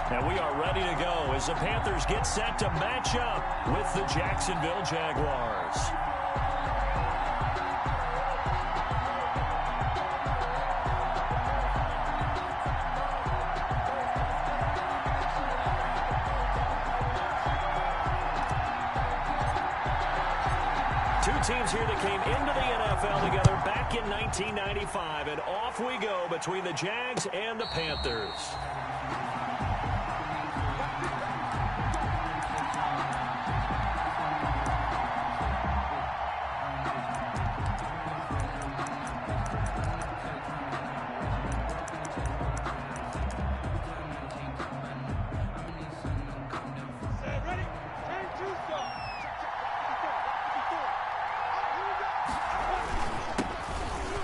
And we are ready to go as the Panthers get set to match up with the Jacksonville Jaguars. Two teams here that came into the NFL together back in 1995, and off we go between the Jags and the Panthers.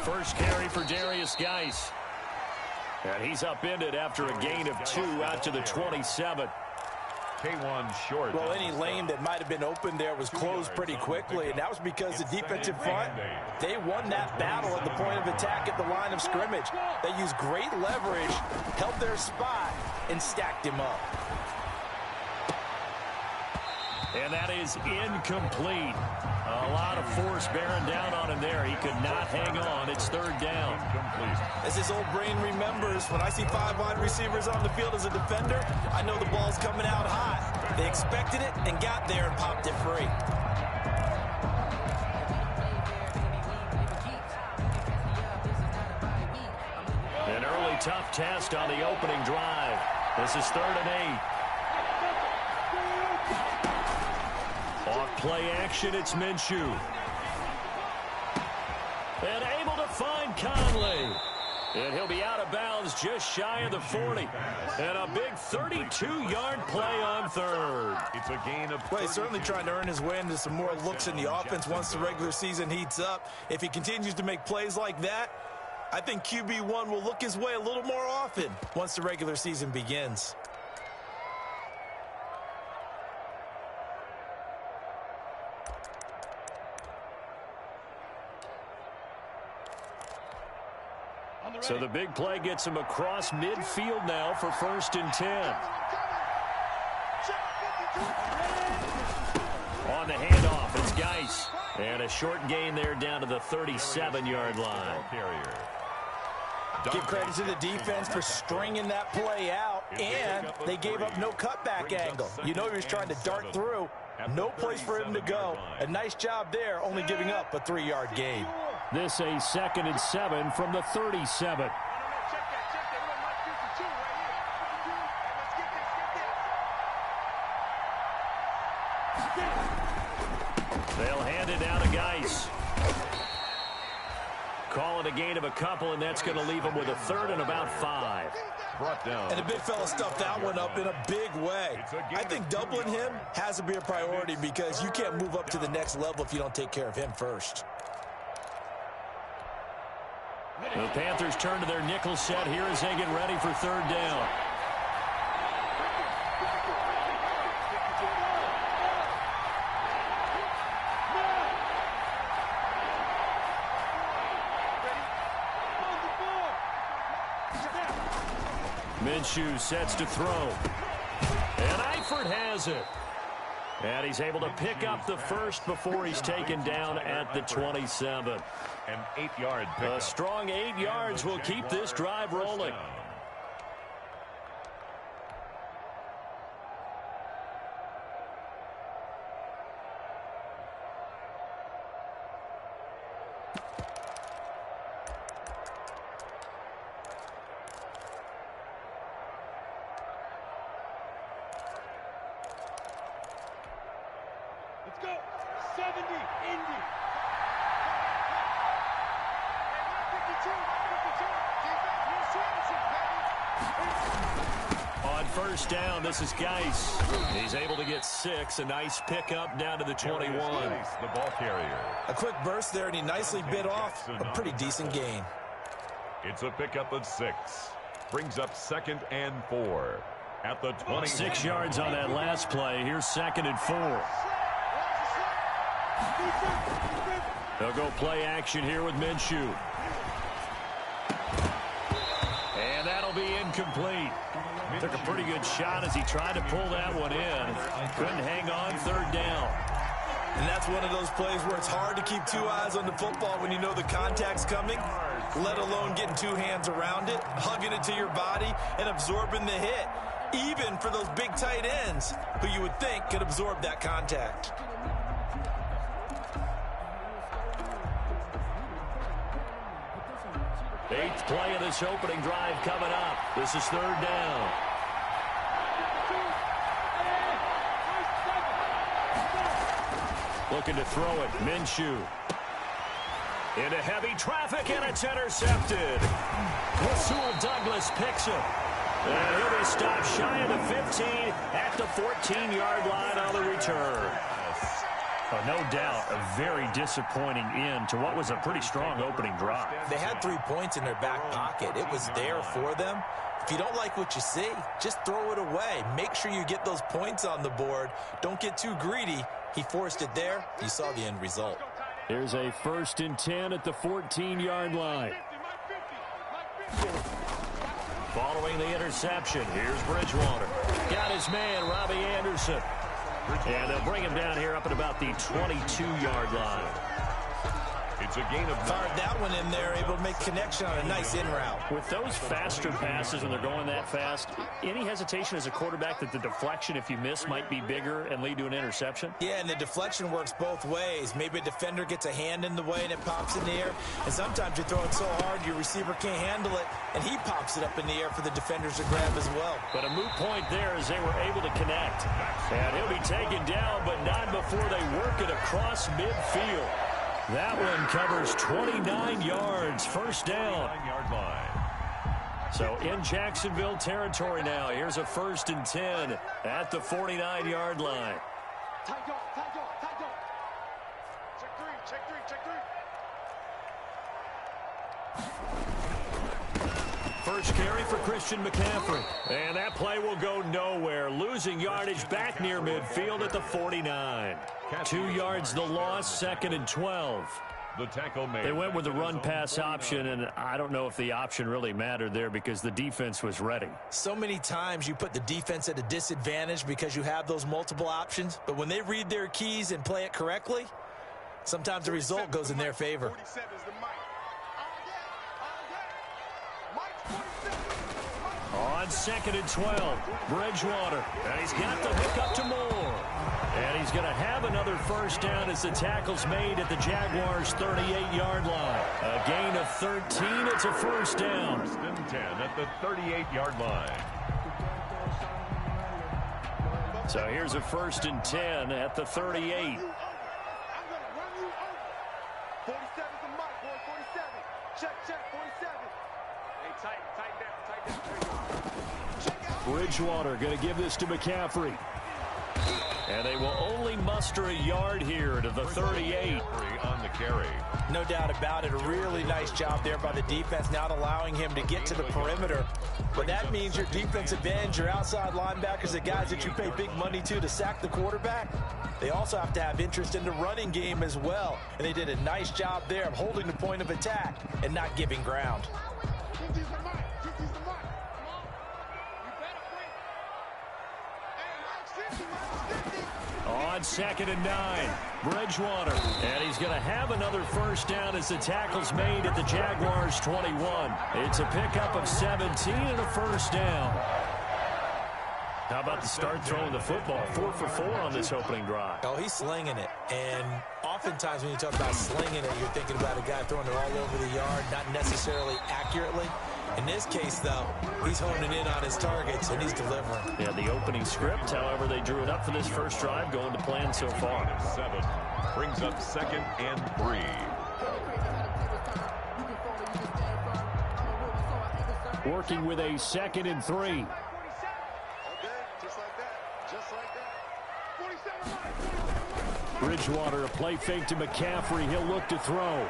First carry for Darius Geis. And he's upended after a gain of 2 out to the 27. K1 short. Well, any lane that might have been open there was closed pretty quickly, and that was because the defensive front, they won that battle at the point of attack at the line of scrimmage. They used great leverage, held their spot, and stacked him up. And that is incomplete. A lot of force bearing down on him there. He could not hang on. It's third down. As his old brain remembers, when I see 5 wide receivers on the field as a defender, I know the ball's coming out hot. They expected it and got there and popped it free. An early tough test on the opening drive. This is 3rd and 8. Off play action, it's Minshew. And able to find Conley. And he'll be out of bounds just shy of the 40. And a big 32-yard play on 3rd. It's a gain of... Well, he's certainly trying to earn his way into some more looks in the offense once the regular season heats up. If he continues to make plays like that, I think QB1 will look his way a little more often once the regular season begins. So the big play gets him across midfield now for 1st and 10. On the handoff, it's Geis. And a short gain there down to the 37-yard line. Give credit to the defense for stringing that play out, and they gave up no cutback angle. You know he was trying to dart through. No place for him to go. A nice job there, only giving up a 3-yard gain. This a 2nd and 7 from the 37. They'll hand it down to Geis. Call it a gain of a couple, and that's going to leave them with a 3rd and about 5. Brought down. And the big fella stuffed that one up in a big way. I think doubling him has to be a priority because you can't move up to the next level if you don't take care of him first. The Panthers turn to their nickel set here as they get ready for 3rd down. Minshew sets to throw. And Eifert has it. And he's able to pick up the first before he's taken down at the 27. An 8-yard pickup. A strong 8 yards will keep this drive rolling. Let's go. 70, Indy. On 1st down, this is Geis. He's able to get 6. A nice pickup down to the 21. The ball carrier. A quick burst there, and he nicely bit off a pretty decent gain. It's a pickup of 6. Brings up 2nd and 4. At the 20. 6 yards on that last play. Here's 2nd and 4. They'll go play action here with Minshew. And that'll be incomplete. Took a pretty good shot as he tried to pull that one in. Couldn't hang on, third down. And that's one of those plays where it's hard to keep two eyes on the football when you know the contact's coming, let alone getting two hands around it, hugging it to your body, and absorbing the hit, even for those big tight ends who you would think could absorb that contact. Eighth play of this opening drive coming up. This is third down. Looking to throw it. Minshew. Into heavy traffic, and it's intercepted. Rasul Douglas picks him. And he'll be stopped shy of the 15 at the 14-yard line on the return. Oh, no doubt, a very disappointing end to what was a pretty strong opening drive. They had 3 points in their back pocket. It was there for them. If you don't like what you see, just throw it away. Make sure you get those points on the board. Don't get too greedy. He forced it there. You saw the end result. Here's a 1st and 10 at the 14-yard line. Following the interception, here's Bridgewater. Got his man, Robbie Anderson. And they'll bring him down here up at about the 22-yard line. It's a gain of 9. Fired that one in there, able to make connection on a nice in route. With those faster passes when they're going that fast, any hesitation as a quarterback that the deflection, if you miss, might be bigger and lead to an interception? Yeah, and the deflection works both ways. Maybe a defender gets a hand in the way and it pops in the air. And sometimes you throw it so hard your receiver can't handle it, and he pops it up in the air for the defenders to grab as well. But a moot point there as they were able to connect. And he'll be taken down, but not before they work it across midfield. That one covers 29 yards, first down. 9-yard line. So in Jacksonville territory now. Here's a 1st and 10 at the 49-yard line. Tight dog, tight dog, tight dog. Check three, check three, check three. First carry for Christian McCaffrey. And that play will go nowhere. Losing yardage back near midfield at the 49. 2 yards the loss, 2nd and 12. The tackle made. They went with the run-pass option, and I don't know if the option really mattered there because the defense was ready. So many times you put the defense at a disadvantage because you have those multiple options, but when they read their keys and play it correctly, sometimes the result goes in their favor. 47 is the mic. On 2nd and 12, Bridgewater. And he's got the hook up to Moore. And he's going to have another first down as the tackle's made at the Jaguars' 38-yard line. A gain of 13. It's a first down. 1st and 10 at the 38-yard line. So here's a 1st and 10 at the 38. I'm going to run you over. 47 is the mic, boy, 47. Check, 47. Hey, tight down. Bridgewater going to give this to McCaffrey. And they will only muster a yard here to the 38. On the carry. No doubt about it. A really nice job there by the defense, not allowing him to get to the perimeter. But that means your defensive ends, your outside linebackers, the guys that you pay big money to sack the quarterback, they also have to have interest in the running game as well. And they did a nice job there of holding the point of attack and not giving ground. On 2nd and 9, Bridgewater. And he's going to have another first down as the tackle's made at the Jaguars' 21. It's a pickup of 17 and a first down. How about the start throwing the football? 4 for 4 on this opening drive. Oh, he's slinging it. And oftentimes when you talk about slinging it, you're thinking about a guy throwing it all over the yard, not necessarily accurately. In this case, though, he's honing in on his targets, and he's delivering. Yeah, the opening script, however, they drew it up for this first drive, going to plan so far. 7 brings up 2nd and 3. Working with a 2nd and 3. Okay, just like that. Just like that. 47. Bridgewater, a play fake to McCaffrey. He'll look to throw.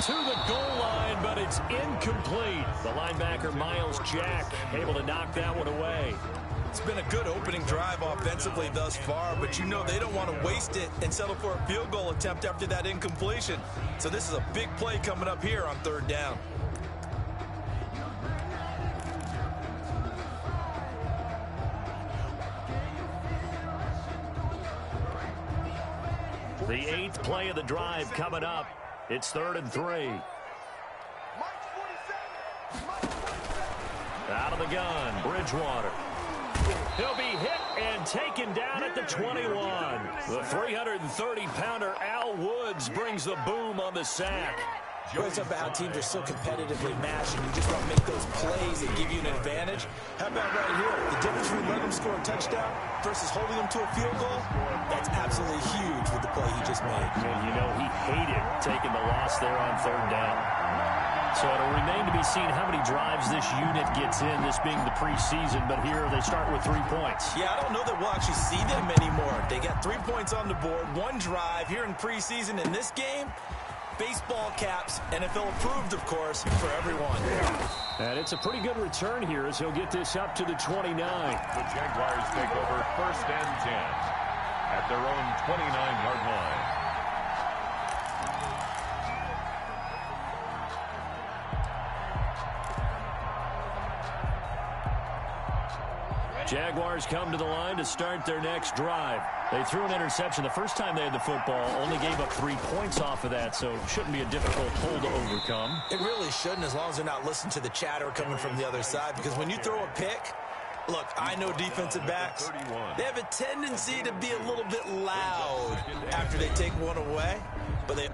To the goal line, but it's incomplete. The linebacker, Miles Jack, able to knock that one away. It's been a good opening drive offensively thus far, but you know they don't want to waste it and settle for a field goal attempt after that incompletion. So this is a big play coming up here on 3rd down. The 8th play of the drive coming up. It's 3rd and 3. Out of the gun, Bridgewater. He'll be hit and taken down at the 21. The 330-pounder Al Woods brings the boom on the sack. It's about how teams are so competitively matched, and you just want to make those plays that give you an advantage. How about right here? The difference between letting them score a touchdown versus holding them to a field goal, that's absolutely huge with the play he just made. And you know he hated taking the loss there on 3rd down. So it'll remain to be seen how many drives this unit gets in, this being the preseason, but here they start with 3 points. Yeah, I don't know that we'll actually see them anymore. They got 3 points on the board, 1 drive here in preseason. In this game, baseball caps, NFL approved, of course, for everyone. And it's a pretty good return here as he'll get this up to the 29. The Jaguars take over 1st and 10 at their own 29-yard line. Jaguars come to the line to start their next drive. They threw an interception the first time they had the football, only gave up 3 points off of that, so shouldn't be a difficult hole to overcome. It really shouldn't, as long as they're not listening to the chatter coming from the other side, because when you throw a pick, look, I know defensive backs, they have a tendency to be a little bit loud after they take one away, but they...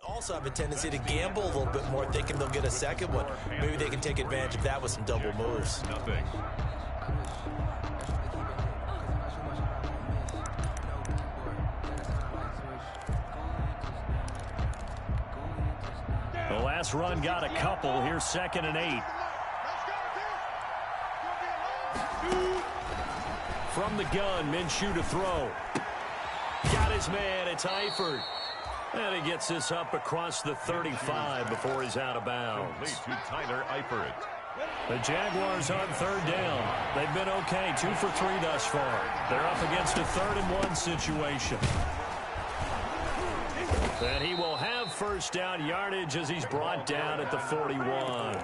also have a tendency to gamble a little bit more, thinking they'll get a second one. Maybe they can take advantage of that with some double moves. Nothing. The last run got a couple. Here's 2nd and 8. From the gun, Minshew to throw. Got his man. It's Eifert. And he gets this up across the 35 before he's out of bounds. Complete to Tyler Eifert. The Jaguars on 3rd down. They've been okay, 2 for 3 thus far. They're up against a 3rd and 1 situation. And he will have 1st down yardage as he's brought down at the 41.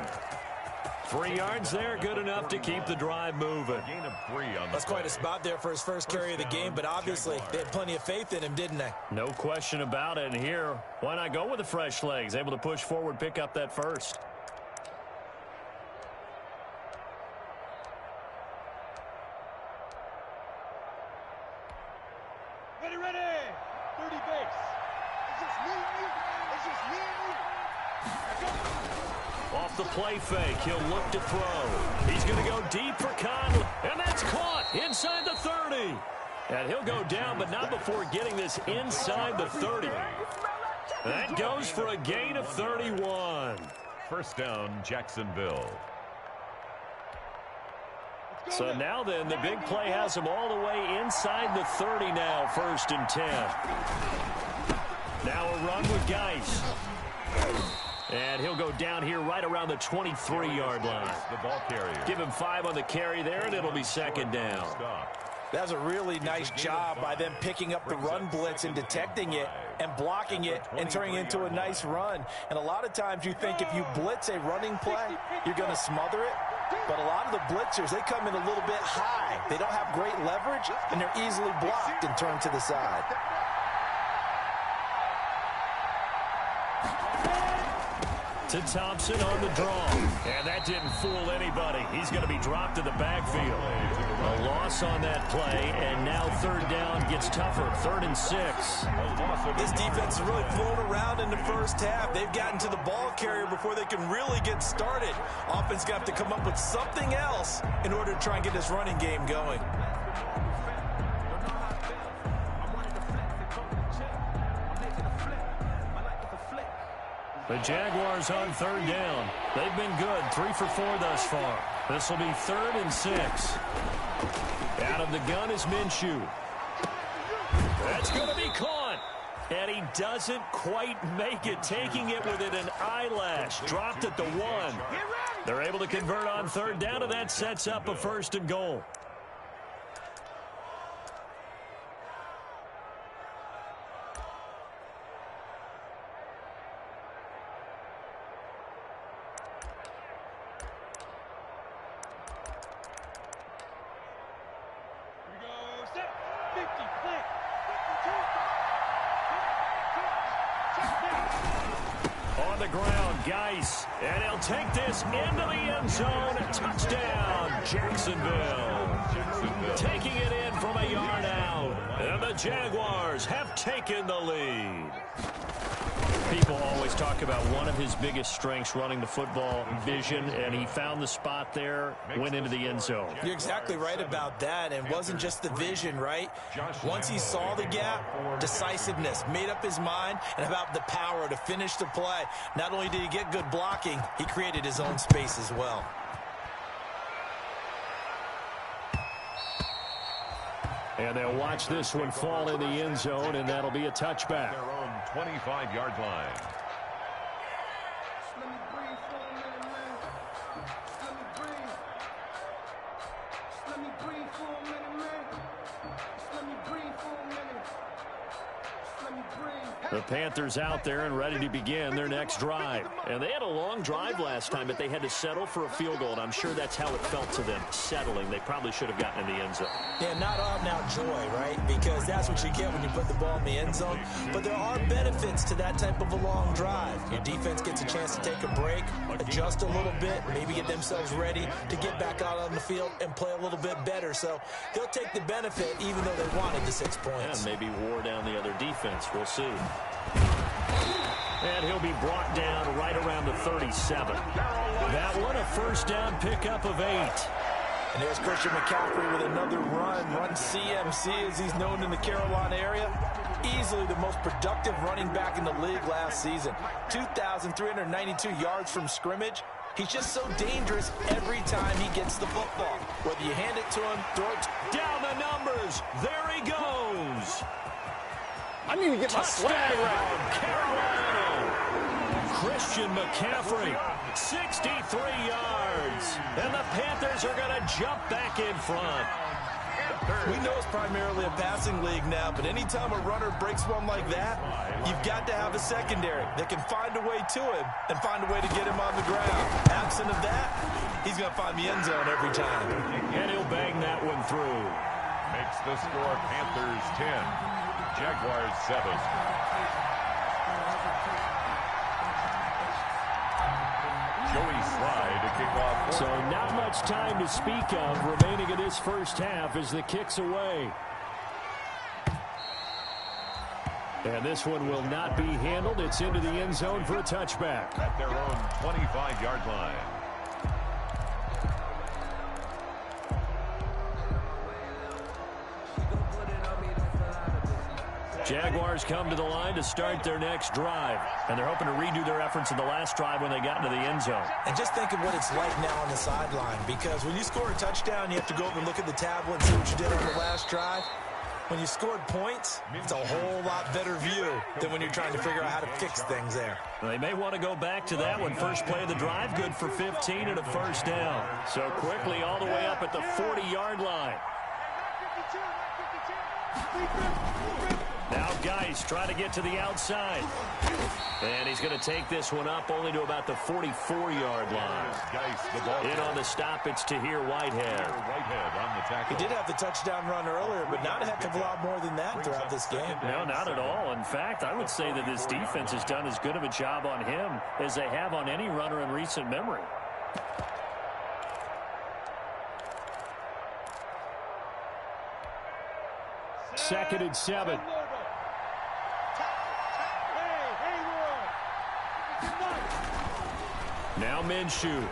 3 yards there, good enough to keep the drive moving. Gain of 3 on That's quite a spot there for his first carry of the game, but obviously they had plenty of faith in him, didn't they? No question about it. And here, why not go with the fresh legs? Able to push forward, pick up that 1st. Ready, ready. 30 base. It's just me and you. It's just me and you. Off the play fake, he'll look to throw. He's going to go deep for Conley, and that's caught inside the 30. And he'll go down, but not before getting this inside the 30. That goes for a gain of 31. 1st down, Jacksonville. So now then, the big play has him all the way inside the 30 now, 1st and 10. Now a run with Geis. And he'll go down here right around the 23-yard line. The ball carrier. Give him 5 on the carry there, and it'll be 2nd down. That was a really nice job by them picking up the run blitz and detecting it and blocking it and turning it into a nice run. And a lot of times you think if you blitz a running play, you're going to smother it. But a lot of the blitzers, they come in a little bit high. They don't have great leverage, and they're easily blocked and turned to the side. To Thompson on the draw. And that didn't fool anybody. He's going to be dropped in the backfield. A loss on that play, and now 3rd down gets tougher. 3rd and 6. This defense is really flown around in the first half. They've gotten to the ball carrier before they can really get started. Offense got to come up with something else in order to try and get this running game going. The Jaguars on 3rd down. They've been good, 3 for 4 thus far. This will be 3rd and 6. Out of the gun is Minshew. That's going to be caught. And he doesn't quite make it, taking it within an eyelash. Dropped at the 1. They're able to convert on third down, and that sets up a 1st and goal. On the ground, Geis, and he'll take this into the end zone. Touchdown, Jacksonville. Taking it in from a yard out, and the Jaguars have taken the lead. People always talk about one of his biggest strengths, running the football, vision, and he found the spot there, went into the end zone. You're exactly right about that, and it wasn't just the vision, right? Once he saw the gap, decisiveness, made up his mind, and about the power to finish the play. Not only did he get good blocking, he created his own space as well. And they'll watch this one fall in the end zone, and that'll be a touchback. Their own 25-yard line. Let me breathe for a minute, man. Let me breathe. Let me breathe for a minute, man. Let me breathe for a minute. Let me breathe. The Panthers out there and ready to begin their next drive. And they had a long drive last time, but they had to settle for a field goal, and I'm sure that's how it felt to them, settling. They probably should have gotten in the end zone. Yeah, not out-and-out joy, right? Because that's what you get when you put the ball in the end zone. But there are benefits to that type of a long drive. Your defense gets a chance to take a break, adjust a little bit, maybe get themselves ready to get back out on the field and play a little bit better. So they'll take the benefit even though they wanted the 6 points. And maybe wore down the other defense. We'll see. And he'll be brought down right around the 37. That one a first down pickup of 8. And there's Christian McCaffrey with another run CMC as he's known in the Carolina area. Easily the most productive running back in the league last season. 2,392 yards from scrimmage. He's just so dangerous every time he gets the football. Whether you hand it to him, throw it down the numbers. There he goes. I need to get my swag right. Carolina. Christian McCaffrey, 63 yards. And the Panthers are going to jump back in front. We know it's primarily a passing league now, but anytime a runner breaks one like that, you've got to have a secondary that can find a way to him and find a way to get him on the ground. Absent of that, he's going to find the end zone every time. And he'll bang that one through. Makes the score Panthers 10, Jaguars 7. Joey Sly to kick off. So not much time to speak of remaining in this first half as the kick's away. And this one will not be handled. It's into the end zone for a touchback. At their own 25-yard line. Jaguars come to the line to start their next drive. And they're hoping to redo their efforts in the last drive when they got into the end zone. And just think of what it's like now on the sideline. Because when you score a touchdown, you have to go over and look at the tablet and see what you did on the last drive. When you scored points, it's a whole lot better view than when you're trying to figure out how to fix things there. They may want to go back to that one. First play of the drive, good for 15 and a first down. So quickly all the way up at the 40-yard line. Now Geis trying to get to the outside. And he's going to take this one up only to about the 44-yard line. Geis, the ball in on the stop, it's Tahir Whitehead. Whitehead on the tackle. He did have the touchdown run earlier, but not a heck of a lot more than that throughout this game. No, not at all. In fact, I would say that this defense has done as good of a job on him as they have on any runner in recent memory. Second and 7. Now Minshew.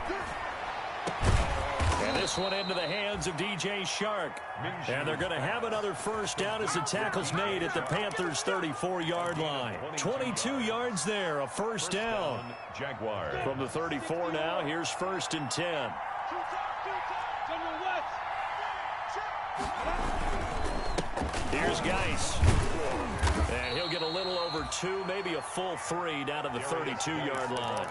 And this one into the hands of DJ Shark. And they're going to have another first down as the tackle's made at the Panthers' 34-yard line. 22 yards there, a first down. Jaguar. From the 34 now, here's 1st and 10. Here's Geis. And he'll get a little over 2, maybe a full 3 down to the 32-yard line.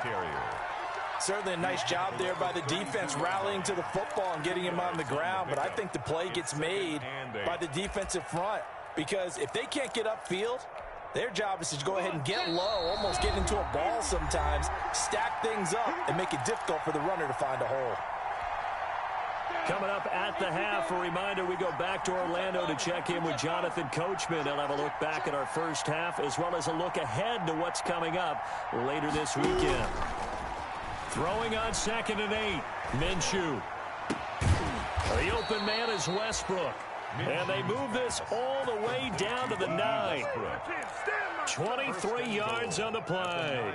Certainly a nice job there by the defense rallying to the football and getting him on the ground. But I think the play gets made by the defensive front, because if they can't get upfield, their job is to go ahead and get low, almost get into a ball sometimes, stack things up, and make it difficult for the runner to find a hole. Coming up at the half, a reminder, we go back to Orlando to check in with Jonathan Coachman. He'll have a look back at our first half, as well as a look ahead to what's coming up later this weekend. Throwing on 2nd and 8, Minshew. The open man is Westbrook. And they move this all the way down to the 9. 23 yards on the play.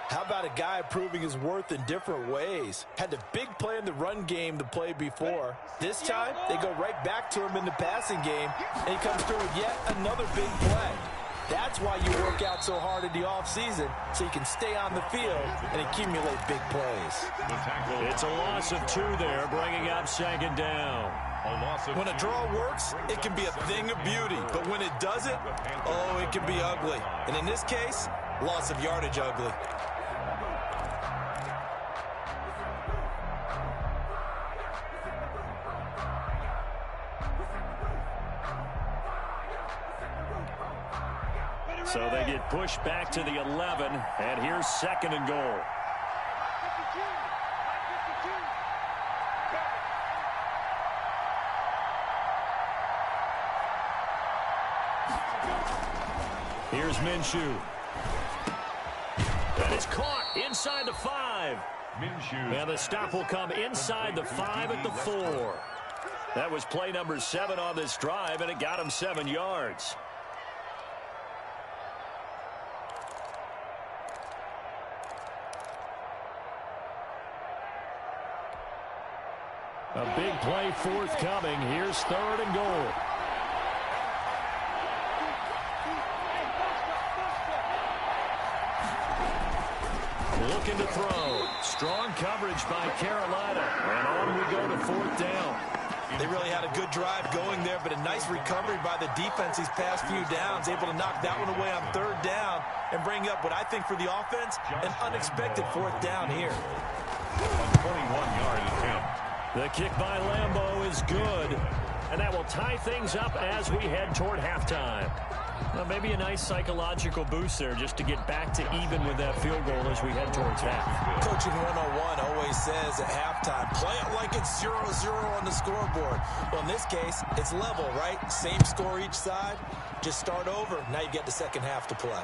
How about a guy proving his worth in different ways? Had the big play in the run game the play before. This time, they go right back to him in the passing game, and he comes through with yet another big play. That's why you work out so hard in the offseason, so you can stay on the field and accumulate big plays. It's a loss of 2 there, bringing up 2nd down. When a draw works, it can be a thing of beauty. But when it doesn't, oh, it can be ugly. And in this case, loss of yardage ugly. So they get pushed back to the 11, and here's 2nd and goal. Here's Minshew. That is caught inside the 5. And the stop will come inside the 5 at the 4. That was play number 7 on this drive, and it got him 7 yards. A big play forthcoming. Here's 3rd and goal. Looking to throw. Strong coverage by Carolina. And on we go to 4th down. They really had a good drive going there, but a nice recovery by the defense these past few downs, able to knock that one away on 3rd down and bring up what I think for the offense, an unexpected 4th down here. A 21-yard attempt. The kick by Lambeau is good, and that will tie things up as we head toward halftime. Well, maybe a nice psychological boost there just to get back to even with that field goal as we head towards half. Coaching 101 always says at halftime, play it like it's 0-0 on the scoreboard. Well, in this case, it's level, right? Same score each side. Just start over. Now you get the second half to play.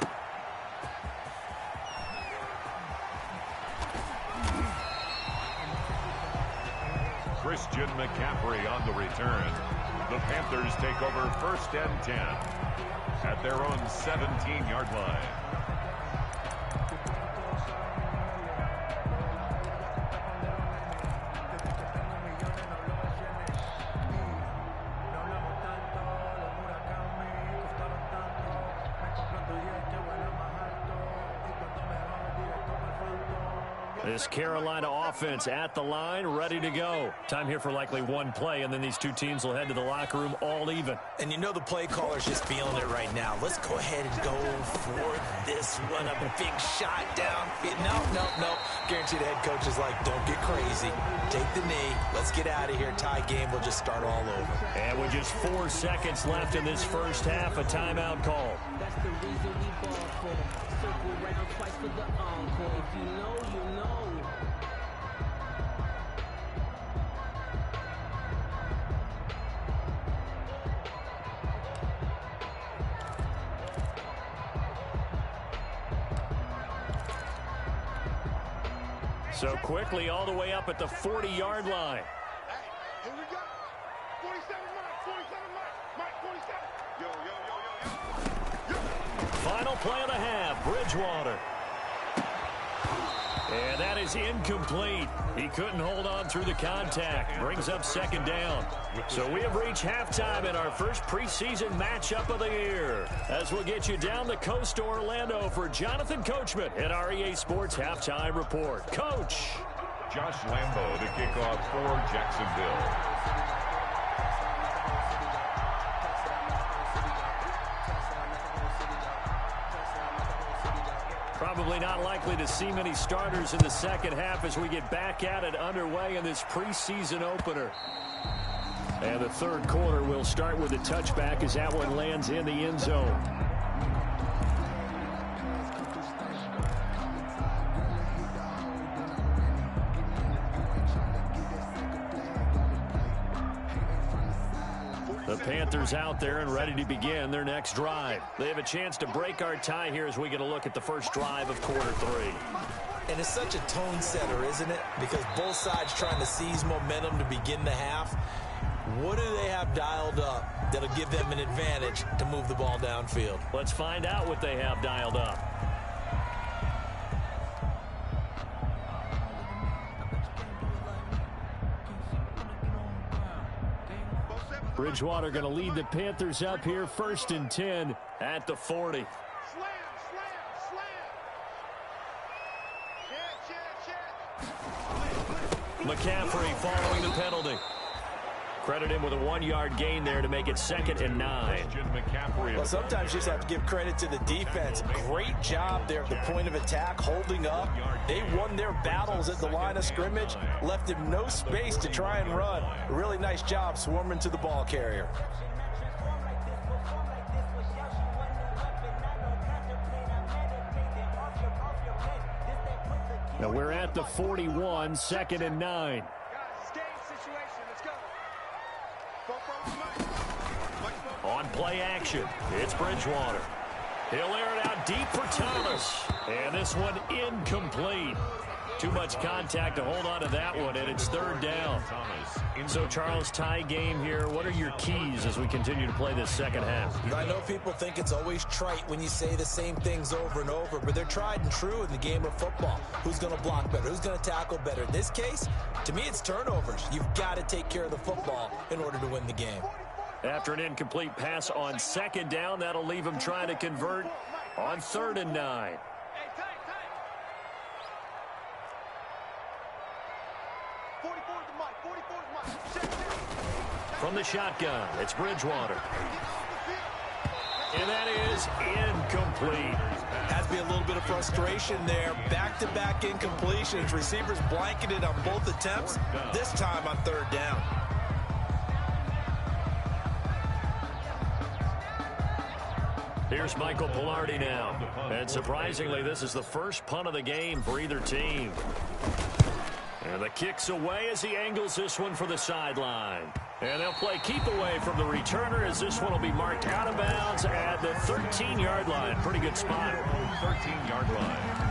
Christian McCaffrey on the return. The Panthers take over 1st and 10 at their own 17-yard line. This Carolina offense at the line, ready to go. Time here for likely one play, and then these two teams will head to the locker room all even. And you know the play caller's just feeling it right now. Let's go ahead and go for this one. A big shot down. No. Guarantee the head coach is like, don't get crazy. Take the knee. Let's get out of here. Tie game. We'll just start all over. And with just 4 seconds left in this first half, a timeout call. That's the reason we ball for. Circle round twice for the encore. If you know, you know. So quickly all the way up at the 40-yard line. Hey, here we go. 47 Mike, 47. Yo. Final play of the half, Bridgewater. And that is incomplete. He couldn't hold on through the contact. Brings up 2nd down. So we have reached halftime in our first preseason matchup of the year. As we'll get you down the coast to Orlando for Jonathan Coachman at our EA Sports Halftime Report. Coach. Josh Lambeau to kick off for Jacksonville. Probably not likely to see many starters in the second half as we get back at it underway in this preseason opener. And the third quarter will start with a touchback as that one lands in the end zone. The Panthers out there and ready to begin their next drive. They have a chance to break our tie here as we get a look at the first drive of quarter three. And it's such a tone setter, isn't it? Because both sides trying to seize momentum to begin the half. What do they have dialed up that'll give them an advantage to move the ball downfield? Let's find out what they have dialed up. Bridgewater going to lead the Panthers up here, 1st and 10 at the 40. McCaffrey following the penalty. Credit him with a 1-yard gain there to make it 2nd and 9. Well, sometimes you just have to give credit to the defense. Great job there at the point of attack, holding up. They won their battles at the line of scrimmage, left him no space to try and run. A really nice job swarming to the ball carrier. Now we're at the 41, 2nd and 9. On play action, it's Bridgewater. He'll air it out deep for Thomas. And this one incomplete. Too much contact to hold on to that one, and it's 3rd down. So, Charles, tie game here. What are your keys as we continue to play this second half? I know people think it's always trite when you say the same things over and over, but they're tried and true in the game of football. Who's going to block better? Who's going to tackle better? In this case, to me, it's turnovers. You've got to take care of the football in order to win the game. After an incomplete pass on 2nd down, that'll leave him trying to convert on 3rd and 9. From the shotgun, it's Bridgewater. And that is incomplete. Has to be a little bit of frustration there. Back-to-back incompletions. Receivers blanketed on both attempts, this time on 3rd down. Here's Michael Pilardi now. And surprisingly, this is the first punt of the game for either team. And the kick's away as he angles this one for the sideline. And they'll play keep away from the returner as this one will be marked out of bounds at the 13-yard line. Pretty good spot. 13-yard line.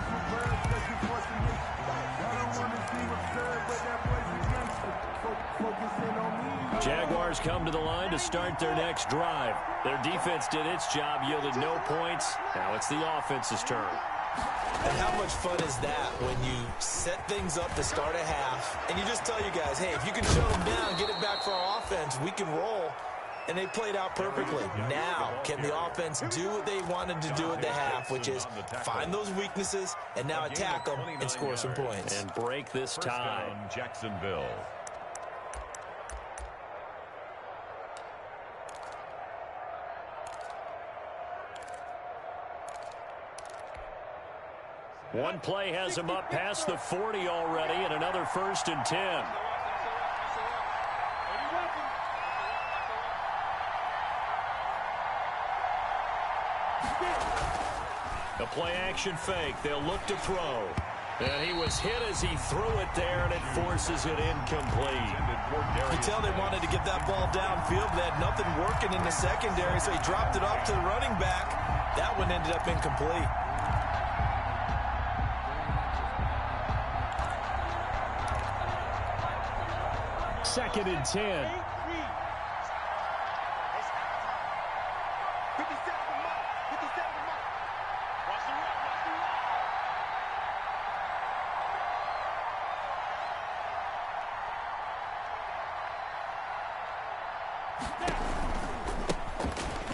Jaguars come to the line to start their next drive. Their defense did its job, yielded no points. Now it's the offense's turn. And how much fun is that when you set things up to start a half and you just tell you guys, hey, if you can shut them down, get it back for our offense, we can roll. And they played out perfectly. Now, can the offense do what they wanted to do at the half, which is find those weaknesses and now attack them and score some points. And break this tie. Jacksonville. One play has him up past the 40 already, and another 1st and 10. A play-action fake. They'll look to throw. And he was hit as he threw it there, and it forces it incomplete. You can tell they wanted to get that ball downfield. They had nothing working in the secondary, so he dropped it off to the running back. That one ended up incomplete. Second and 10.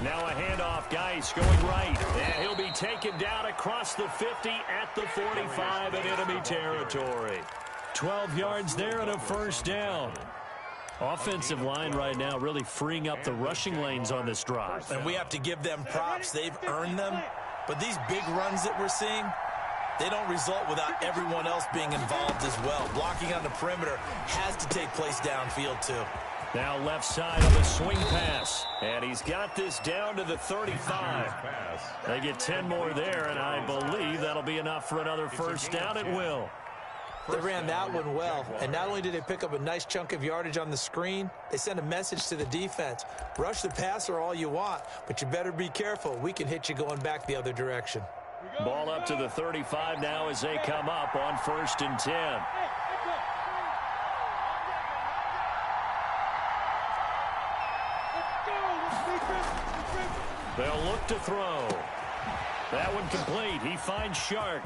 Now a handoff, Geis going right. And he'll be taken down across the 50 at the 45 in enemy territory. 12 yards there and a 1st down. Offensive line right now really freeing up the rushing lanes on this drive. And we have to give them props. They've earned them. But these big runs that we're seeing, They don't result without everyone else being involved as well. Blocking on the perimeter has to take place downfield, too. Now left side of the swing pass. And he's got this down to the 35. They get 10 more there, and I believe that'll be enough for another first down. It will. They ran that one well, and not only did they pick up a nice chunk of yardage on the screen, they sent a message to the defense. Rush the passer all you want, but you better be careful. We can hit you going back the other direction. Ball up to the 35 now as they come up on 1st and 10. They'll look to throw. That one complete. He finds Shark.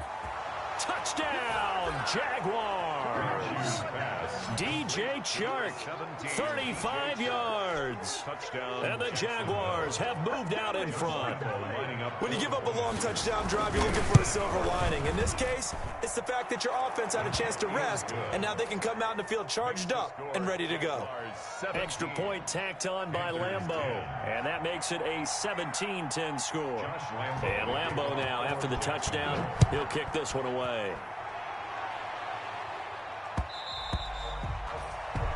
Touchdown, Jaguars. DJ Chark, 35 yards. And the Jaguars have moved out in front. When you give up a long touchdown drive, you're looking for a silver lining. In this case, it's the fact that your offense had a chance to rest, and now they can come out in the field charged up and ready to go. Extra point tacked on by Lambeau, and that makes it a 17-10 score. And Lambeau now, after the touchdown, he'll kick this one away.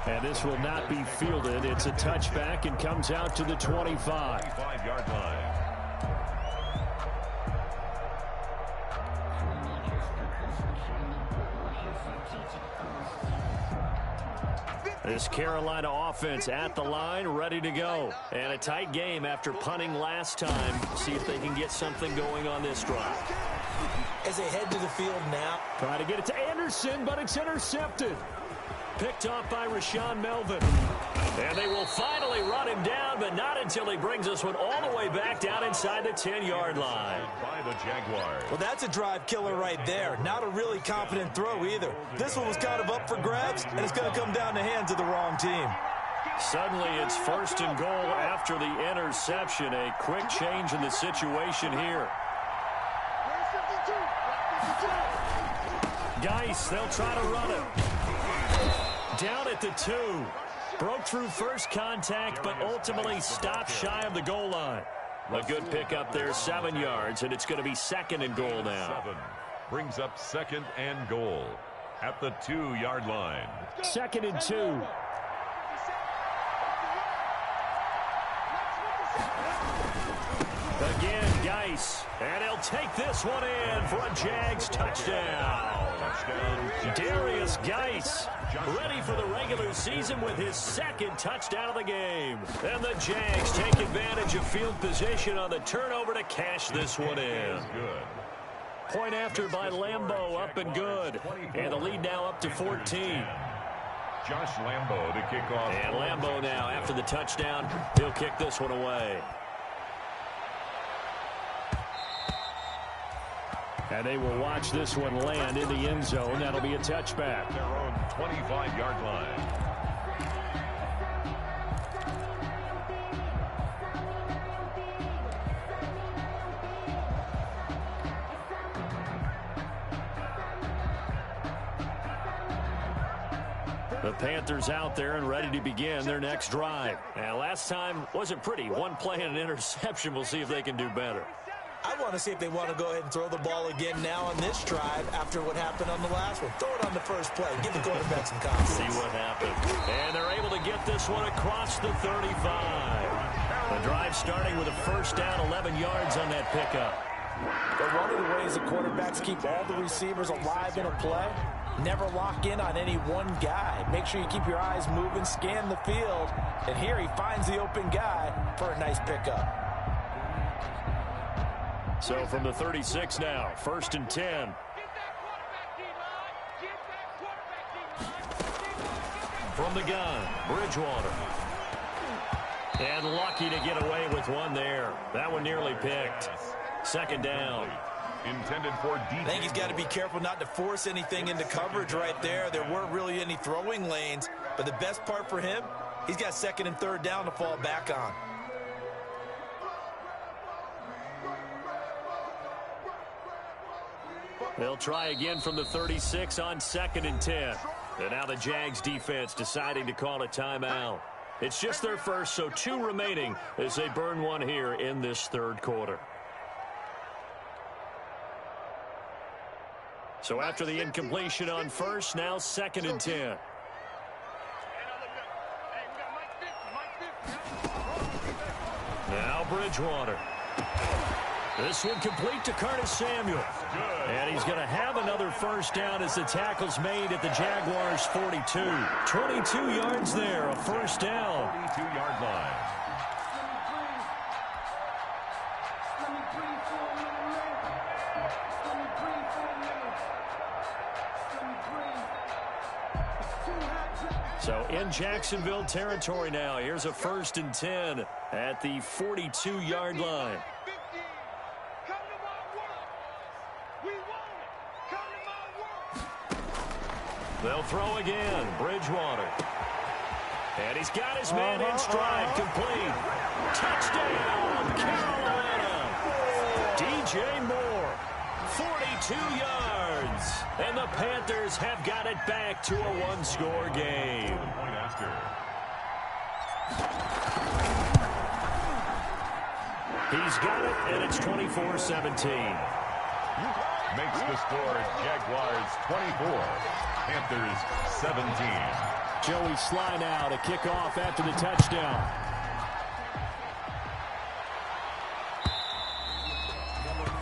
And this will not be fielded. It's a touchback and comes out to the 25. 25-yard line. This Carolina offense at the line, ready to go. And a tight game after punting last time. See if they can get something going on this drive. As they head to the field now. Try to get it to Anderson, but it's intercepted. Picked off by Rashawn Melvin. And they will finally run him down, but not until he brings this one all the way back down inside the 10-yard line. By the Jaguars. Well, that's a drive killer right there. Not a really confident throw either. This one was kind of up for grabs, and it's going to come down the hands of the wrong team. Suddenly it's 1st and goal after the interception. A quick change in the situation here. Geis, they'll try to run it. Down at the 2. Broke through first contact, but ultimately stopped shy of the goal line. A good pickup there, 7 yards, and it's going to be 2nd and goal now. 7 brings up 2nd and goal at the 2-yard line. 2nd and 2. Again, Geis, and he'll take this one in for a Jags touchdown. Darius Geis, ready for the regular season with his 2nd touchdown of the game. And the Jags take advantage of field position on the turnover to cash this one in. Point after by Lambeau, up and good. And the lead now up to 14. Josh Lambeau to kick off. And Lambeau now, after the touchdown, he'll kick this one away. And they will watch this one land in the end zone. That'll be a touchback. Their own 25-yard line. The Panthers out there and ready to begin their next drive. And last time wasn't pretty. One play and an interception. We'll see if they can do better. I want to see if they want to go ahead and throw the ball again now on this drive after what happened on the last one. Throw it on the first play. Give the quarterback some confidence. See what happens. And they're able to get this one across the 35. The drive starting with a first down, 11 yards on that pickup. But one of the ways the quarterbacks keep all the receivers alive in a play, never lock in on any one guy. Make sure you keep your eyes moving, scan the field. And here he finds the open guy for a nice pickup. So from the 36 now, 1st and 10. From the gun, Bridgewater. And lucky to get away with one there. That one nearly picked. 2nd down. Intended for deep. I think he's got to be careful not to force anything into coverage right there. There weren't really any throwing lanes. But the best part for him, he's got 2nd and 3rd down to fall back on. They'll try again from the 36 on 2nd and 10. And now the Jags defense deciding to call a timeout. It's just their first, so 2 remaining as they burn one here in this 3rd quarter. So after the incompletion on first, now 2nd and 10. Now Bridgewater. This one complete to Curtis Samuel. And he's going to have another first down as the tackle's made at the Jaguars' 42. 22 yards there, a first down. 42-yard line. So in Jacksonville territory now. Here's a 1st and 10 at the 42-yard line. They'll throw again. Bridgewater. And he's got his man in stride. Complete. Touchdown, Carolina. DJ Moore. 42 yards. And the Panthers have got it back to a one-score game. Point after. He's got it, and it's 24-17. Makes the score Jaguars 24, Panthers 17. Joey Sly now to kick off after the touchdown.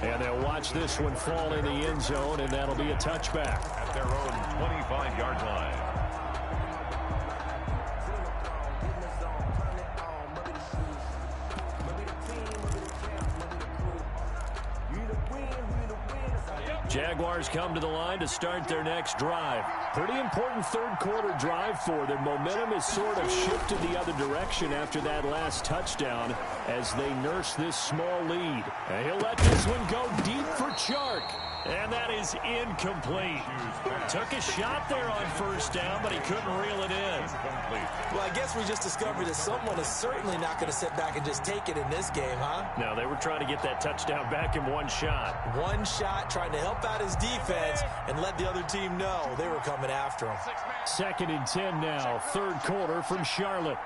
And they'll watch this one fall in the end zone, and that'll be a touchback. At their own 25-yard line. Jaguars come to the line to start their next drive. Pretty important third-quarter drive for them. Momentum has sort of shifted the other direction after that last touchdown as they nurse this small lead. And he'll let this one go deep for Chark. And that is incomplete. Took a shot there on first down, but he couldn't reel it in. Well, I guess we just discovered that someone is certainly not going to sit back and just take it in this game, huh? No, they were trying to get that touchdown back in one shot. One shot, trying to help out his defense and let the other team know they were coming after him. 2nd and 10 now, third quarter from Charlotte.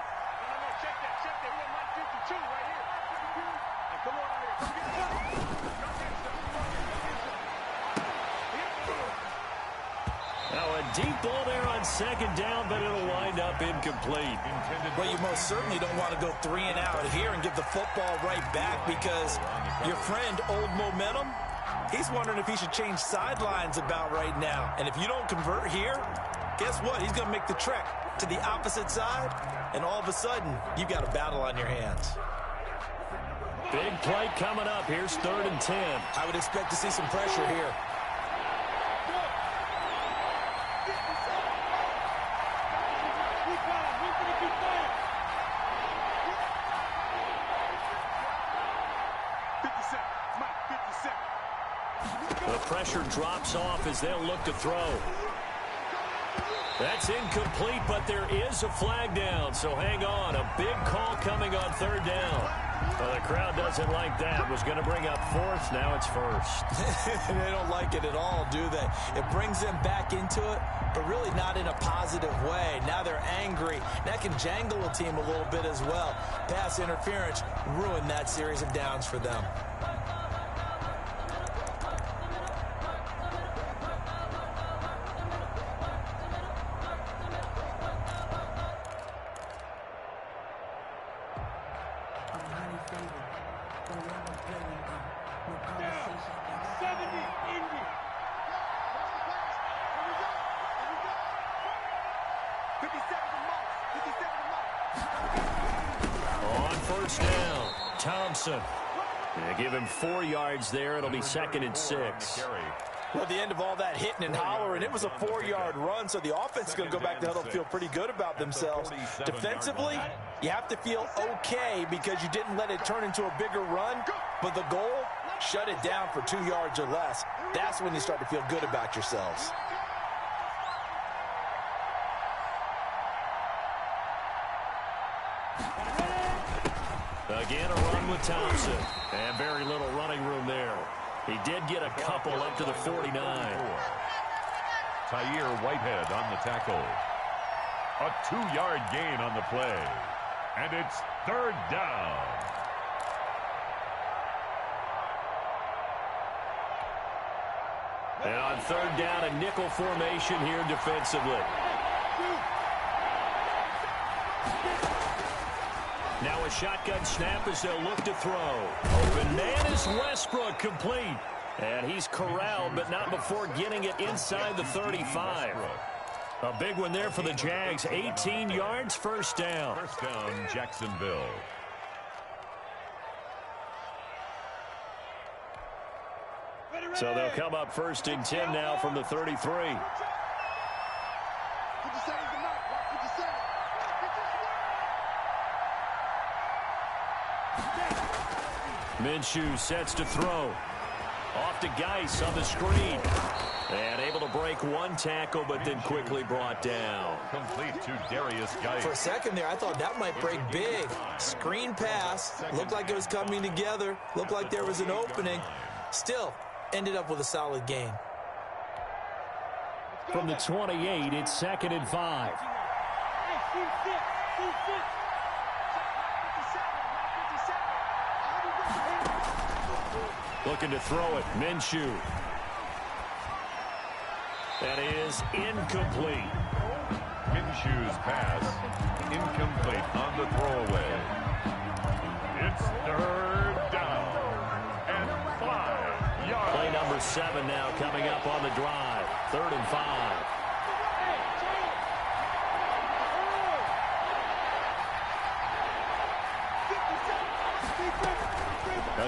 Deep ball there on 2nd down, but it'll wind up incomplete. Well, you most certainly don't want to go 3 and out here and give the football right back because your friend, Old Momentum, he's wondering if he should change sidelines about right now. And if you don't convert here, guess what? He's going to make the trek to the opposite side, and all of a sudden, you've got a battle on your hands. Big play coming up. Here's 3rd and 10. I would expect to see some pressure here. The pressure drops off as they'll look to throw. That's incomplete, but there is a flag down, so hang on. A big call coming on 3rd down. Well, the crowd doesn't like that. Was going to bring up 4th, now it's 1st. They don't like it at all, do they? It brings them back into it, but really not in a positive way. Now they're angry. That can jangle a team a little bit as well. Pass interference ruined that series of downs for them. On first down, Thompson. Yeah, give him 4 yards there. It'll be 2nd and 6. Well, at the end of all that hitting and hollering, it was a 4-yard run, so the offense is going to go back to huddle and feel pretty good about themselves. Defensively, you have to feel okay because you didn't let it turn into a bigger run, but the goal, shut it down for 2 yards or less. That's when you start to feel good about yourselves. Again, a run with Thompson. And very little running room there. He did get a couple up to the 49. Tyre Whitehead on the tackle. A 2-yard gain on the play. And it's 3rd down. And on third down, a nickel formation here defensively. Now a shotgun snap as they'll look to throw. Open man is Westbrook, complete. And he's corralled, but not before getting it inside the 35. A big one there for the Jags. 18 yards, first down. First down, Jacksonville. So they'll come up first and 10 now from the 33. Minshew sets to throw. Off to Geis on the screen. And able to break one tackle, but then quickly brought down. Complete to Darius Geis. For a second there, I thought that might break big. Screen pass. Looked like it was coming together. Looked like there was an opening. Still, ended up with a solid gain. From the 28, it's 2nd and 5. Looking to throw it. Minshew. That is incomplete. Minshew's pass incomplete on the throwaway. It's third down and 5 yards. Play number 7 now coming up on the drive. 3rd and 5.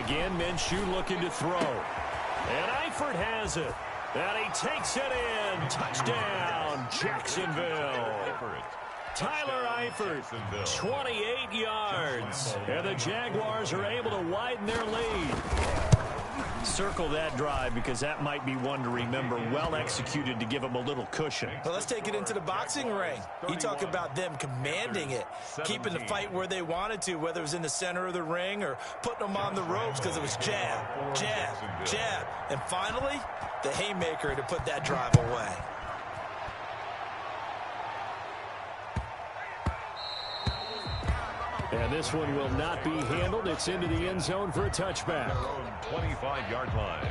Again, Minshew looking to throw. And Eifert has it. And he takes it in. Touchdown, Jacksonville. Tyler Eifert, 28 yards. And the Jaguars are able to widen their lead. Circle that drive because that might be one to remember. Well executed to give them a little cushion. Well, let's take it into the boxing ring. You talk about them commanding it, keeping the fight where they wanted to, whether it was in the center of the ring or putting them on the ropes because it was jab, jab, jab. And finally, the haymaker to put that drive away. And this one will not be handled. It's into the end zone for a touchback. 25-yard line.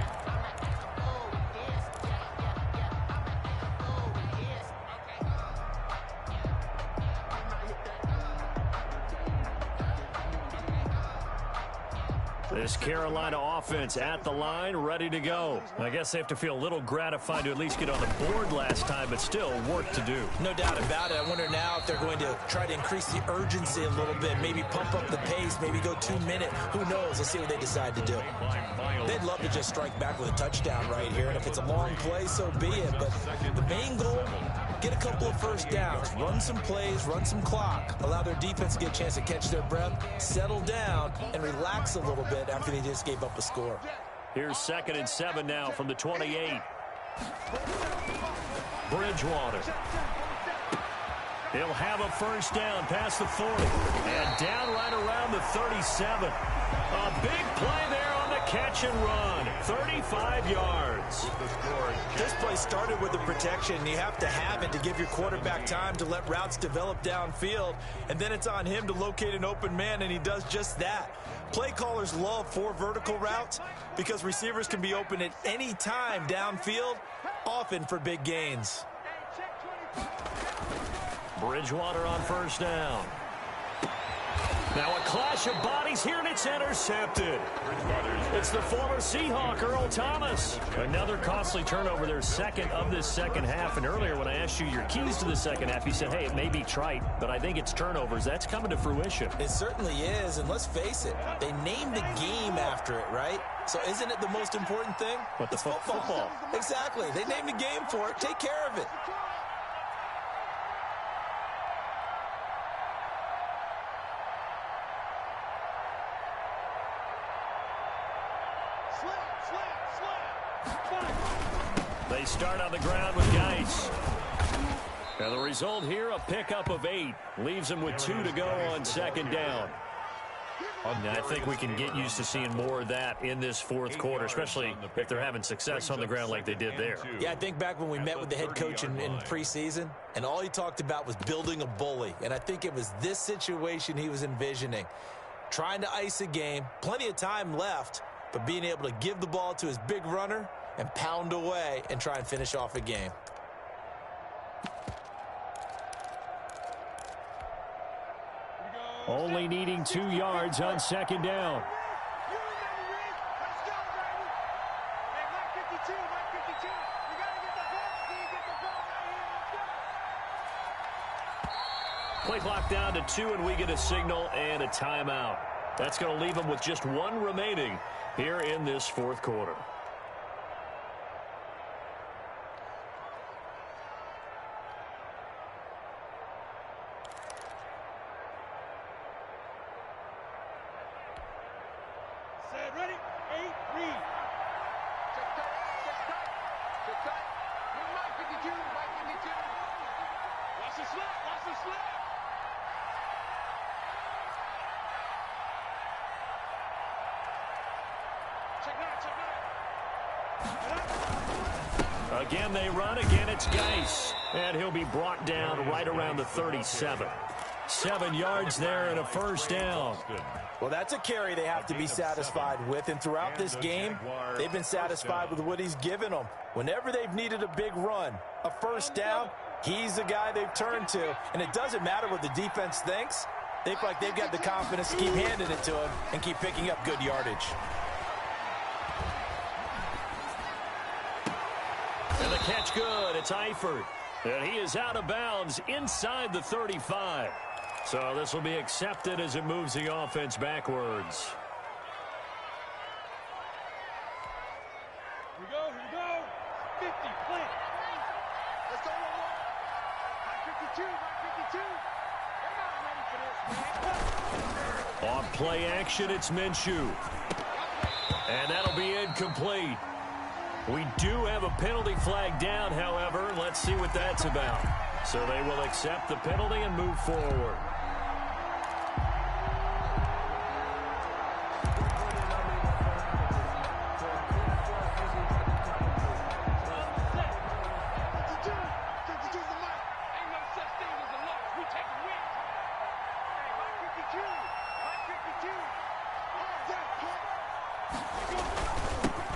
This Carolina offense at the line, ready to go. I guess they have to feel a little gratified to at least get on the board last time, but still work to do. No doubt about it. I wonder now if they're going to try to increase the urgency a little bit, maybe pump up the pace, maybe go 2-minute. Who knows? Let's see what they decide to do. They'd love to just strike back with a touchdown right here, and if it's a long play, so be it. But the main goal, get a couple of first downs, run some plays, run some clock, allow their defense to get a chance to catch their breath, settle down, and relax a little bit after they just gave up a score. Here's 2nd and 7 now from the 28. Bridgewater. He'll have a first down past the 40 and down right around the 37. A big play there on the catch and run. 35 yards. This play started with the protection. You have to have it to give your quarterback time to let routes develop downfield, and then it's on him to locate an open man, and he does just that. Play callers love 4 vertical routes because receivers can be open at any time downfield, often for big gains. Bridgewater on first down. Now a clash of bodies here, and it's intercepted. It's the former Seahawk, Earl Thomas. Another costly turnover, their second of this second half. And earlier when I asked you your keys to the second half, you said, hey, it may be trite, but I think it's turnovers. That's coming to fruition. It certainly is, and let's face it, they named the game after it, right? So isn't it the most important thing? But it's football. Exactly. They named the game for it. Take care of it. They start on the ground with Geis. And the result here, a pickup of 8. Leaves them with 2 to go on second down. And I think we can get used to seeing more of that in this fourth quarter, especially if they're having success on the ground like they did there. Yeah, I think back when we met with the head coach in preseason, and all he talked about was building a bully. And I think it was this situation he was envisioning. Trying to ice a game, plenty of time left, but being able to give the ball to his big runner and pound away and try and finish off a game. Only needing 2 yards on second down. Play clock down to 2, and we get a signal and a timeout. That's going to leave them with just 1 remaining here in this fourth quarter. Set, ready, 8, read. Check tight, check tight, check tight. Mike 52, Mike 52. Watch the slip, watch the slip. Again, they run. Again, it's Geis. And he'll be brought down right around the 37. 7 yards there and a first down. Well, that's a carry they have to be satisfied with. And throughout this game, they've been satisfied with what he's given them. Whenever they've needed a big run, a first down, he's the guy they've turned to. And it doesn't matter what the defense thinks. They feel like they've got the confidence to keep handing it to him and keep picking up good yardage. And the catch good. It's Eifert. And he is out of bounds inside the 35. So this will be accepted as it moves the offense backwards. Here we go, 50, play. Let's go, Mike 52, Mike 52. They're not ready for this, man. On play action, it's Minshew. And that'll be incomplete. We do have a penalty flag down, however. Let's see what that's about. So they will accept the penalty and move forward.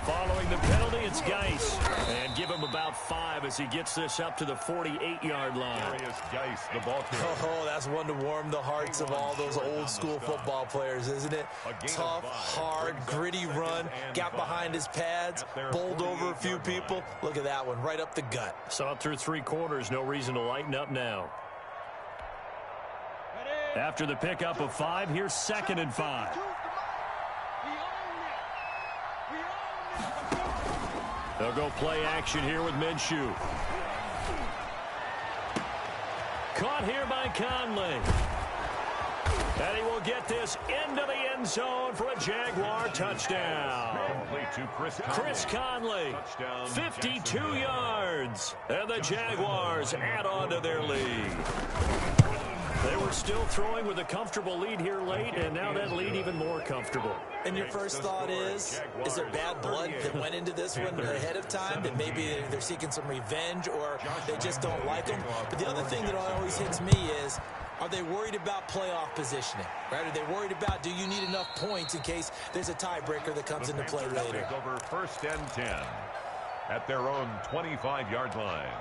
Following the penalty, it's Geis. And give him about 5 as he gets this up to the 48-yard line. Geis, the ball carrier. Oh, that's one to warm the hearts of all those old-school football players, isn't it? Tough, hard, gritty run, got behind his pads, bowled over a few people. Look at that one, right up the gut. Saw it through 3 quarters, no reason to lighten up now. After the pickup of 5, here's 2nd and 5. They'll go play action here with Minshew. Caught here by Conley. And he will get this into the end zone for a Jaguar touchdown. Chris Conley, 52 yards. And the Jaguars add on to their lead. They were still throwing with a comfortable lead here late, and now that lead even more comfortable. And your first thought is there bad blood that went into this one ahead of time, that maybe they're seeking some revenge or they just don't like them? But the other thing that always hits me is, are they worried about playoff positioning? Right? Are they worried about, do you need enough points in case there's a tiebreaker that comes into play later? Take over 1st and 10 at their own 25-yard line.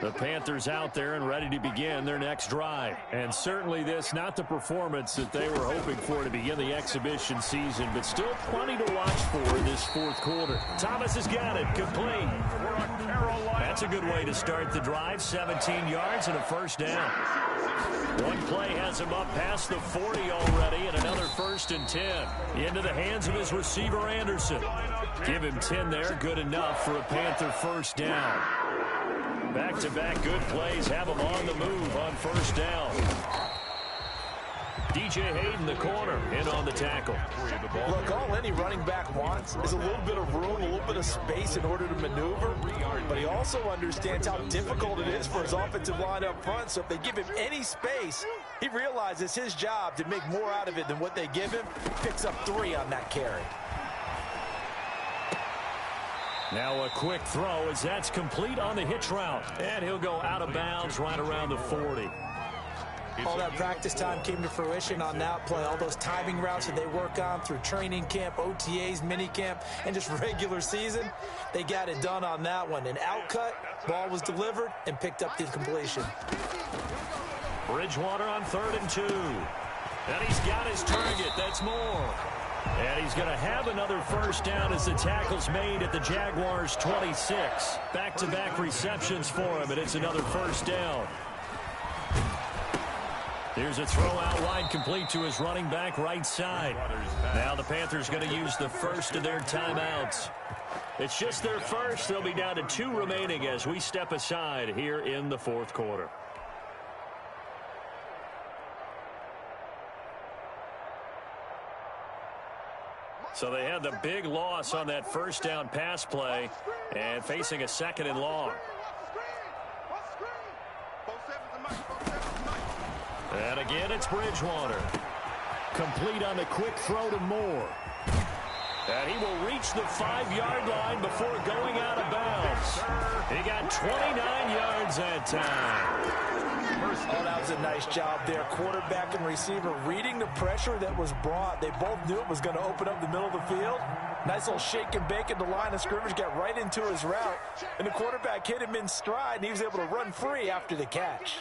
The Panthers out there and ready to begin their next drive. And certainly this, not the performance that they were hoping for to begin the exhibition season, but still plenty to watch for in this fourth quarter. Thomas has got it, complete. That's a good way to start the drive, 17 yards and a first down. One play has him up past the 40 already, and another 1st and 10. Into the hands of his receiver, Anderson. Give him 10 there, good enough for a Panther first down. Back-to-back good plays have him on the move on first down. DJ Hayden, the corner, in on the tackle. Look, all any running back wants is a little bit of room, a little bit of space in order to maneuver. But he also understands how difficult it is for his offensive line up front. So if they give him any space, he realizes his job to make more out of it than what they give him. Picks up 3 on that carry. Now a quick throw as that's complete on the hitch route. And he'll go out of bounds right around the 40. All that practice time came to fruition on that play. All those timing routes that they work on through training camp, OTAs, minicamp, and just regular season, they got it done on that one. An outcut, ball was delivered, and picked up the completion. Bridgewater on 3rd and 2. And he's got his target. That's more. And he's going to have another first down as the tackle's made at the Jaguars' 26. Back-to-back receptions for him, and it's another first down. Here's a throw out wide, complete to his running back right side. Now the Panthers going to use the first of their timeouts. It's just their first. They'll be down to 2 remaining as we step aside here in the 4th quarter. So they had the big loss on that first down pass play and facing a 2nd and long. And again, it's Bridgewater. Complete on the quick throw to Moore. And he will reach the 5-yard line before going out of bounds. He got 29 yards that time. Oh, that was a nice job there. Quarterback and receiver reading the pressure that was brought. They both knew it was going to open up the middle of the field. Nice little shake and bake at the line of scrimmage, got right into his route. And the quarterback hit him in stride, and he was able to run free after the catch.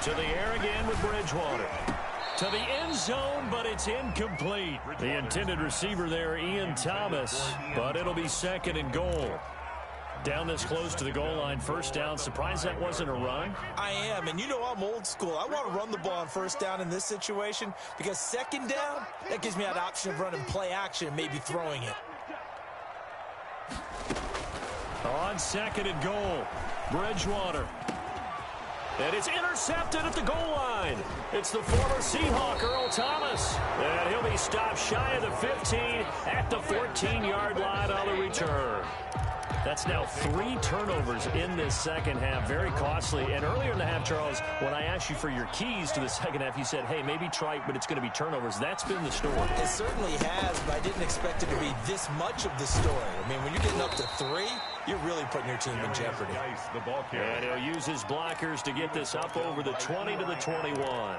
To the air again with Bridgewater. To the end zone, but it's incomplete. The intended receiver there, Ian Thomas, but it'll be 2nd and goal. Down this close to the goal line, first down. Surprised that wasn't a run? I am, and you know I'm old school. I want to run the ball on first down in this situation because 2nd down, that gives me that option of running play action and maybe throwing it. On 2nd and goal, Bridgewater. And it's intercepted at the goal line. It's the former Seahawk, Earl Thomas. And he'll be stopped shy of the 15 at the 14-yard line on the return. That's now 3 turnovers in this second half. Very costly. And earlier in the half, Charles, when I asked you for your keys to the second half, you said, hey, maybe try, but it's going to be turnovers. That's been the story. It certainly has, but I didn't expect it to be this much of the story. I mean, when you're getting up to 3, you're really putting your team in jeopardy. And he'll use his blockers to get this up over the 20 to the 21.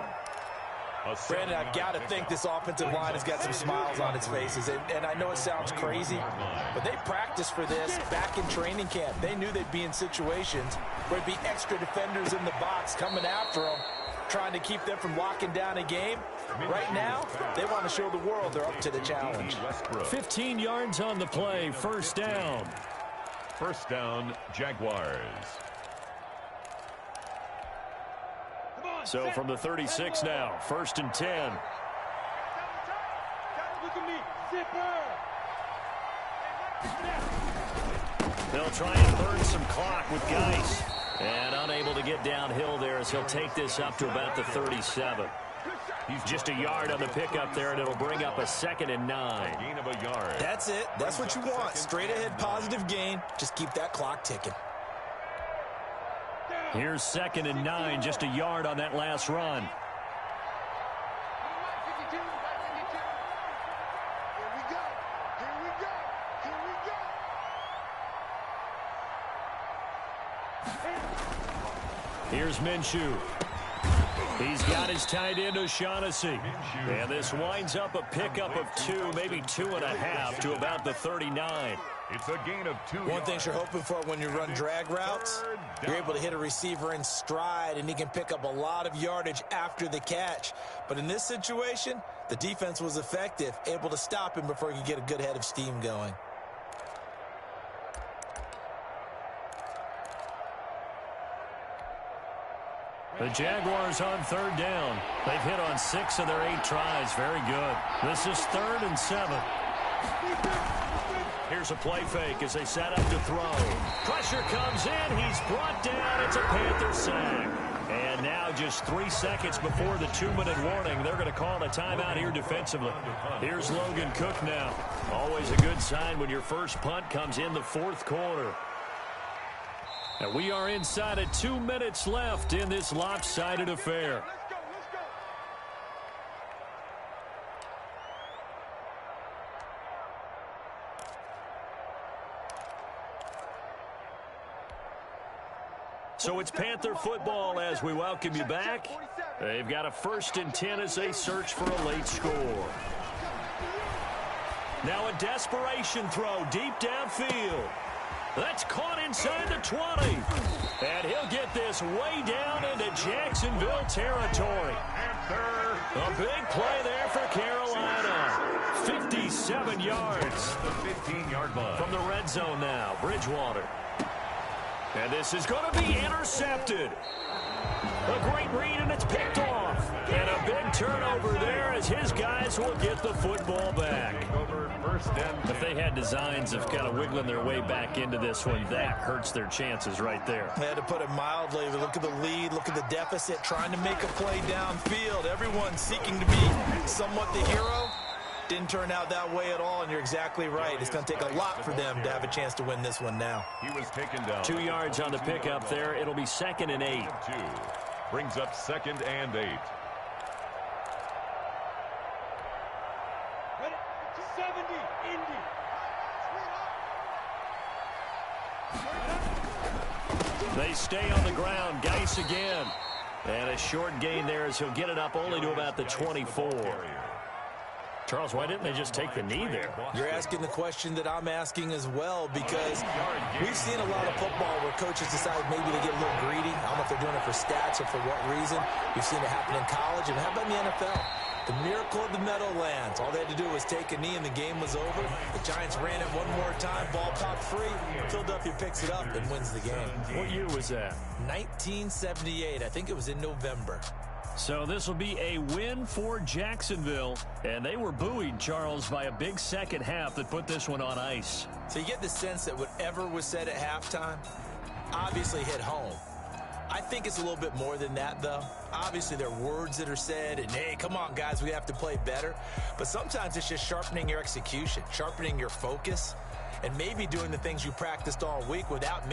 Brandon, I've got to think this offensive line has got some smiles on its faces. And I know it sounds crazy, but they practiced for this back in training camp. They knew they'd be in situations where there'd be extra defenders in the box coming after them, trying to keep them from locking down a game. Right now, they want to show the world they're up to the challenge. 15 yards on the play, first down. First down, Jaguars. So from the 36 now, 1st and 10. They'll try and burn some clock with Geis. And unable to get downhill there as he'll take this up to about the 37. He's just a yard on the pickup there, and it'll bring up a 2nd and 9. Gain of a yard. That's it. That's what you want. Straight ahead positive gain. Just keep that clock ticking. Here's 2nd and 9, just a yard on that last run. Here's Minshew. He's got his tight end O'Shaughnessy. And this winds up a pickup of 2, maybe 2.5 to about the 39. It's a gain of 2 One thing you're hoping for when you run drag routes, you're able to hit a receiver in stride, and he can pick up a lot of yardage after the catch. But in this situation, the defense was effective, able to stop him before he could get a good head of steam going. The Jaguars on 3rd down. They've hit on 6 of their 8 tries. Very good. This is 3rd and 7. Here's a play fake as they set up to throw. Pressure comes in. He's brought down. It's a Panther sack. And now just 3 seconds before the 2-minute warning, they're going to call a timeout here defensively. Here's Logan Cook now. Always a good sign when your first punt comes in the 4th quarter. And we are inside of 2 minutes left in this lopsided affair. So it's Panther football as we welcome you back. They've got a 1st and 10 as they search for a late score. Now a desperation throw deep downfield. That's caught inside the 20. And he'll get this way down into Jacksonville territory. A big play there for Carolina. 57 yards. The 15-yard line. From the red zone now, Bridgewater. And this is going to be intercepted. A great read, and it's picked off. And a big turnover there as his guys will get the football back. If they had designs of kind of wiggling their way back into this one, that hurts their chances right there. They had to put it mildly. Look at the lead, look at the deficit, trying to make a play downfield. Everyone seeking to be somewhat the hero. Didn't turn out that way at all, and you're exactly right. It's going to take a lot for them to have a chance to win this one now. He was taken down. 2 yards on the pickup there. It'll be 2nd and 8. Brings up 2nd and 8. Ready? 70, Indy. They stay on the ground. Geis again. And a short gain there as he'll get it up only to about the 24. Charles, why didn't they just take the knee there? You're asking the question that I'm asking as well, because we've seen a lot of football where coaches decide maybe to get a little greedy. I don't know if they're doing it for stats or for what reason. We've seen it happen in college, and how about in the NFL? The miracle of the Meadowlands. All they had to do was take a knee, and the game was over. The Giants ran it one more time. Ball popped free. Philadelphia picks it up and wins the game. What year was that? 1978. I think it was in November. So this will be a win for Jacksonville. And they were buoyed, Charles, by a big second half that put this one on ice. So you get the sense that whatever was said at halftime obviously hit home. I think it's a little bit more than that, though. Obviously, there are words that are said, and, hey, come on, guys, we have to play better. But sometimes it's just sharpening your execution, sharpening your focus, and maybe doing the things you practiced all week without